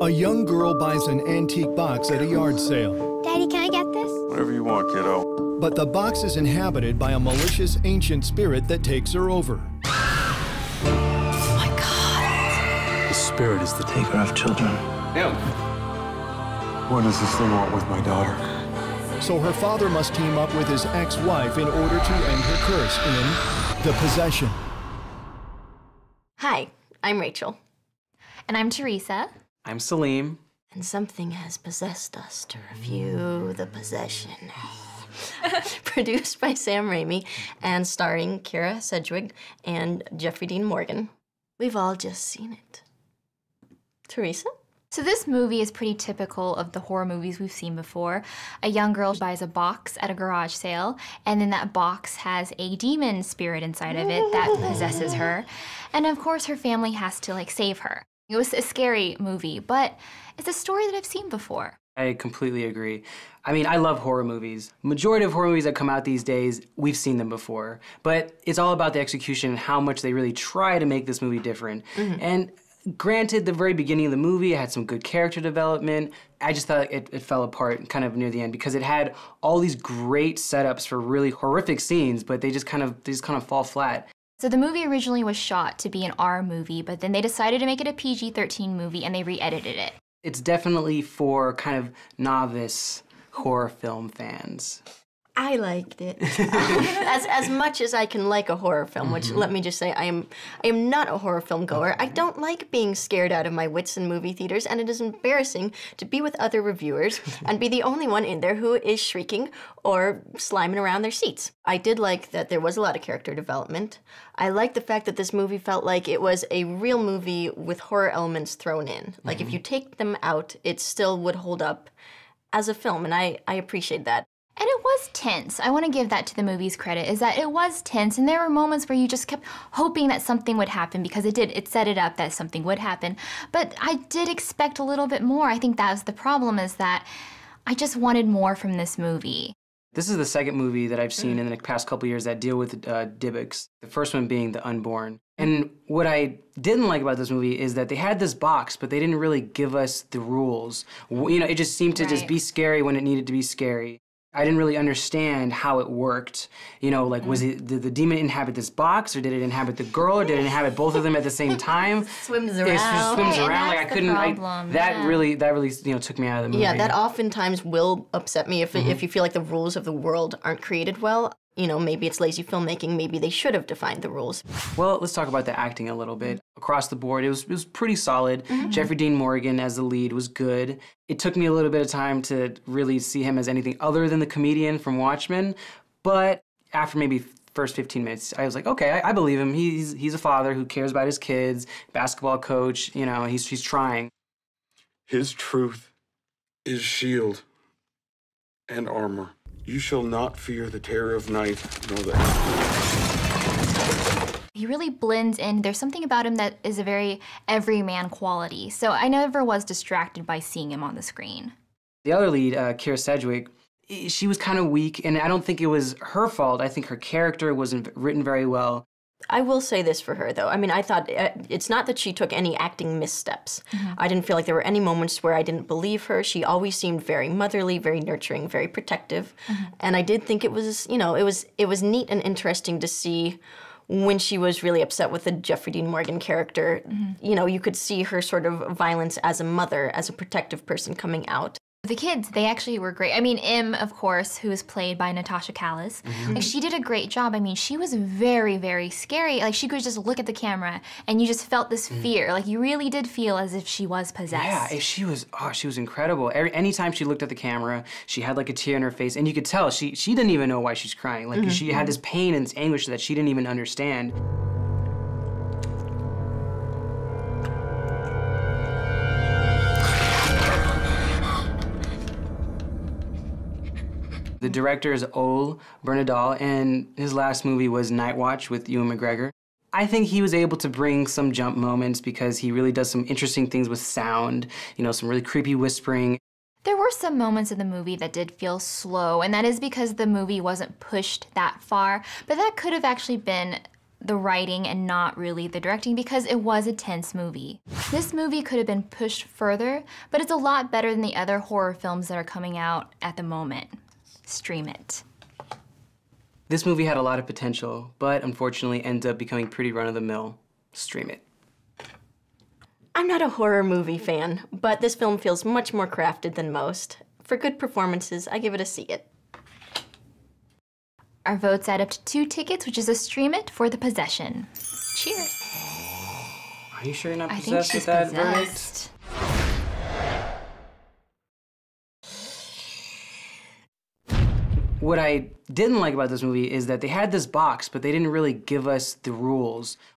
A young girl buys an antique box at a yard sale. Daddy, can I get this? Whatever you want, kiddo. But the box is inhabited by a malicious ancient spirit that takes her over. Oh my God. The spirit is the taker of children. Him. What does this thing want with my daughter? So her father must team up with his ex-wife in order to end her curse in The Possession. Hi, I'm Rachel. And I'm Teresa. I'm Salim. And something has possessed us to review The Possession. Produced by Sam Raimi and starring Kyra, Sedgwick, and Jeffrey Dean Morgan. We've all just seen it. Teresa? So this movie is pretty typical of the horror movies we've seen before. A young girl buys a box at a garage sale, and then that box has a demon spirit inside of it that possesses her. And of course, her family has to, save her. It was a scary movie, but it's a story that I've seen before. I completely agree. I mean, I love horror movies. Majority of horror movies that come out these days, we've seen them before. But it's all about the execution and how much they really try to make this movie different. And granted, the very beginning of the movie, it had some good character development. I just thought it fell apart kind of near the end because it had all these great setups for really horrific scenes, but they just kind of fall flat. So the movie originally was shot to be an R movie, but then they decided to make it a PG-13 movie and they re-edited it. It's definitely for kind of novice horror film fans. I liked it. as much as I can like a horror film, which let me just say, I am not a horror film goer. I don't like being scared out of my wits in movie theaters, and it is embarrassing to be with other reviewers and be the only one in there who is shrieking or sliming around their seats. I did like that there was a lot of character development. I liked the fact that this movie felt like it was a real movie with horror elements thrown in. Like if you take them out, it still would hold up as a film, and I appreciate that. And it was tense. I want to give that to the movie's credit, is that it was tense, and there were moments where you just kept hoping that something would happen because it did. It set it up that something would happen. But I did expect a little bit more. I think that was the problem, is that I just wanted more from this movie. This is the second movie that I've seen in the past couple years that deal with Dybbuk's. The first one being The Unborn. And what I didn't like about this movie is that they had this box, but they didn't really give us the rules. You know, it just seemed to just be scary when it needed to be scary. I didn't really understand how it worked. You know, like, did the demon inhabit this box, or did it inhabit the girl, or did it inhabit both of them at the same time? Swims around. It just swims around. Like, I couldn't. That really, you know, took me out of the movie. Yeah, that oftentimes will upset me if you feel like the rules of the world aren't created well. You know, maybe it's lazy filmmaking. Maybe they should have defined the rules. Well, let's talk about the acting a little bit. Across the board, it was pretty solid. Jeffrey Dean Morgan as the lead was good. It took me a little bit of time to really see him as anything other than the comedian from Watchmen, but after maybe first 15 minutes, I was like, okay, I believe him. He's a father who cares about his kids, basketball coach. You know, he's trying. His truth is shield and armor. You shall not fear the terror of night, nor the... He really blends in. There's something about him that is a very everyman quality. So I never was distracted by seeing him on the screen. The other lead, Kyra Sedgwick, she was kind of weak, and I don't think it was her fault. I think her character wasn't written very well. I will say this for her, though. I mean, I thought it's not that she took any acting missteps. I didn't feel like there were any moments where I didn't believe her. She always seemed very motherly, very nurturing, very protective. And I did think it was, you know, it was neat and interesting to see when she was really upset with the Jeffrey Dean Morgan character. You know, you could see her sort of violence as a mother, as a protective person coming out. The kids, they actually were great. I mean, Im, of course, who was played by Natasha Calis, like, she did a great job. I mean, she was very, very scary. Like, she could just look at the camera and you just felt this fear. Like, you really did feel as if she was possessed. Yeah, she was incredible. Anytime she looked at the camera, she had like a tear in her face, and you could tell she didn't even know why she's crying. Like, she had this pain and this anguish that she didn't even understand. The director is Ole Bornedal, and his last movie was Night Watch with Ewan McGregor. I think he was able to bring some jump moments because he really does some interesting things with sound, you know, some really creepy whispering. There were some moments in the movie that did feel slow, and that is because the movie wasn't pushed that far, but that could have actually been the writing and not really the directing because it was a tense movie. This movie could have been pushed further, but it's a lot better than the other horror films that are coming out at the moment. Stream it. This movie had a lot of potential, but unfortunately ends up becoming pretty run-of-the-mill. Stream it. I'm not a horror movie fan, but this film feels much more crafted than most. For good performances, I give it a see it. Our votes add up to 2 tickets, which is a stream it for The Possession. Cheers. Are you sure you're not I think possessed she's with that possessed. verdict? What I didn't like about this movie is that they had this box, but they didn't really give us the rules.